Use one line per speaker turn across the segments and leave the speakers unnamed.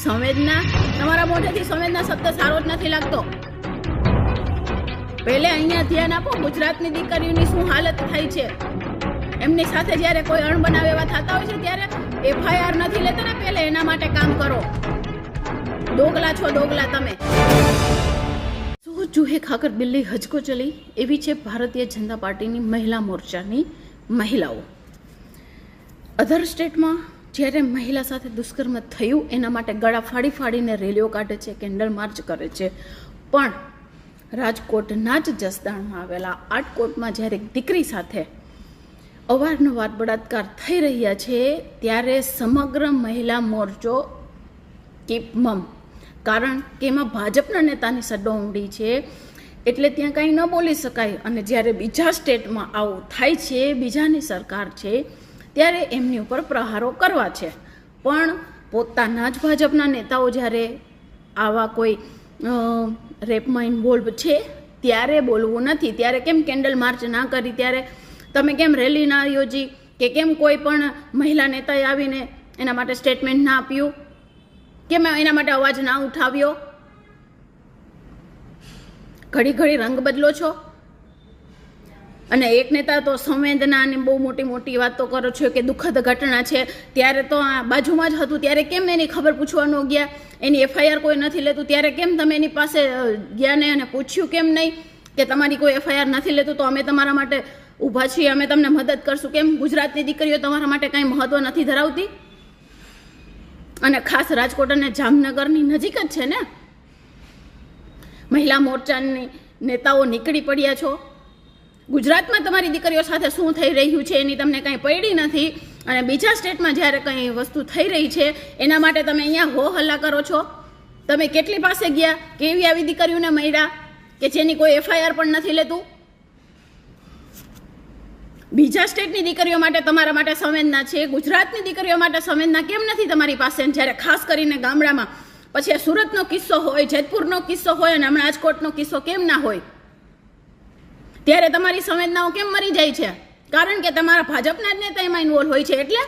સંવેદના, તમારા મોઢેથી સંવેદના શબ્દ સારો જ નથી લાગતો. પહેલે અહીંયા ધ્યાન આપો, ગુજરાતની દીકરીઓની શું હાલત થાય છે. એમની સાથે જ્યારે કોઈ અણબનાવ એવા થતા હોય છે ત્યારે FIR નથી લેતા ને, પહેલે એના માટે કામ કરો. દોગલા છો દોગલા તમે. સો ચૂહે ખાકર બિલ્લી હજકો ચલી, એવી છે ભારતીય જનતા પાર્ટીની મહિલા મોરચાની મહિલાઓ. અધર સ્ટેટમાં જ્યારે મહિલા સાથે દુષ્કર્મ થયું એના માટે ગળા ફાડી ફાડીને રેલીઓ કાઢે છે, કેન્ડલ માર્ચ કરે છે. પણ રાજકોટના જ જસદણમાં આવેલા આટકોટમાં જ્યારે દીકરી સાથે અવારનવાર બળાત્કાર થઈ રહ્યા છે ત્યારે સમગ્ર મહિલા મોરચો કીપ મમ. કારણ કે એમાં ભાજપના નેતાની સડ્ડો ઊંડી છે એટલે ત્યાં કાંઈ ન બોલી શકાય. અને જ્યારે બીજા સ્ટેટમાં આવું થાય છે, બીજાની સરકાર છે, ત્યારે એમની ઉપર પ્રહારો કરવા છે. પણ પોતાના જ ભાજપના નેતાઓ જ્યારે આવા કોઈ રેપમાં ઇન્વોલ્વ છે ત્યારે બોલવું નથી. ત્યારે કેમ કેન્ડલ માર્ચ ના કરી, ત્યારે તમે કેમ રેલી ના યોજી, કે કેમ કોઈ પણ મહિલા નેતાએ આવીને એના માટે સ્ટેટમેન્ટ ના આપ્યું, કેમ એના માટે અવાજ ના ઉઠાવ્યો. ઘડી ઘડી રંગ બદલો છો. અને એક નેતા તો સંવેદનાની બહુ મોટી મોટી વાતો કરો છો કે દુઃખદ ઘટના છે, ત્યારે તો આ બાજુમાં જ હતું, ત્યારે કેમ એની ખબર પૂછવા ન ગયા. એની FIR કોઈ નથી લેતું ત્યારે કેમ તમે એની પાસે ગયા ને અને પૂછ્યું કેમ નહીં કે તમારી કોઈ FIR નથી લેતું તો અમે તમારા માટે ઊભા છીએ, અમે તમને મદદ કરશું. કેમ ગુજરાતની દીકરીઓ તમારા માટે કાંઈ મહત્વ નથી ધરાવતી? અને ખાસ રાજકોટ અને જામનગરની નજીક જ છે ને. મહિલા મોરચાની નેતાઓ નીકળી પડ્યા છો. ગુજરાતમાં તમારી દીકરીઓ સાથે શું થઈ રહ્યું છે એની તમને કાંઈ પડી નથી. અને બીજા સ્ટેટમાં જ્યારે કંઈ વસ્તુ થઈ રહી છે એના માટે તમે અહીંયા હો હલ્લા કરો છો. તમે કેટલી પાસે ગયા, કેવી આવી દીકરીઓને મળ્યા કે જેની કોઈ FIR પણ નથી લેતું? બીજા સ્ટેટની દીકરીઓ માટે તમારા માટે સંવેદના છે, ગુજરાતની દીકરીઓ માટે સંવેદના કેમ નથી તમારી પાસે? જ્યારે ખાસ કરીને ગામડામાં, પછી આ સુરતનો કિસ્સો હોય, જેતપુરનો કિસ્સો હોય અને હમણાં રાજકોટનો કિસ્સો કેમ ના હોય? ત્યારે તમારી સંવેદનાઓ કેમ મરી જાય છે? કારણ કે તમારા ભાજપના જ નેતા એમાં ઇન્વોલ્વ હોય છે. એટલે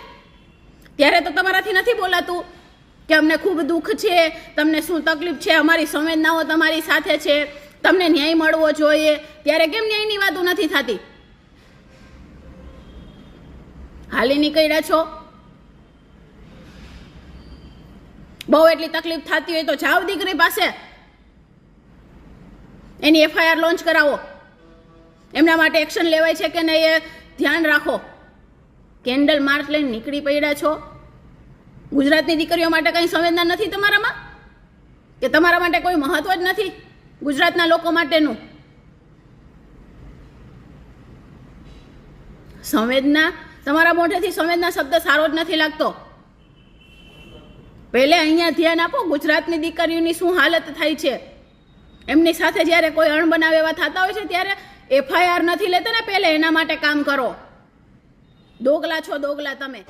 ત્યારે તો તમારાથી નથી બોલાતું કે અમને ખૂબ દુઃખ છે, તમને શું તકલીફ છે, અમારી સંવેદનાઓ તમારી સાથે છે, તમને ન્યાય મળવો જોઈએ. ત્યારે કેમ ન્યાયની વાતો નથી થતી? હાલી નીકળ્યા છો. બહુ એટલી તકલીફ થતી હોય તો જાઓ દીકરી પાસે, એની FIR લોન્ચ કરાવો. એમના માટે એક્શન લેવાય છે કે નહીં એ ધ્યાન રાખો. કેન્ડલ માર્ચ લઈને નીકળી પડ્યા છો. ગુજરાતની દીકરીઓ માટે કંઈ સંવેદના નથી તમારામાં? કે તમારા માટે કોઈ મહત્વ જ નથી ગુજરાતના લોકો માટેનું? સંવેદના, તમારા મોઢેથી સંવેદના શબ્દ સારો જ નથી લાગતો. પહેલે અહીંયા ધ્યાન આપો, ગુજરાતની દીકરીઓની શું હાલત થાય છે. એમની સાથે જ્યારે કોઈ અણબનાવ એવા થતા હોય છે ત્યારે FIR નથી લેતા ને, પહેલે એના માટે કામ કરો. દોગલા છો દોગલા તમે.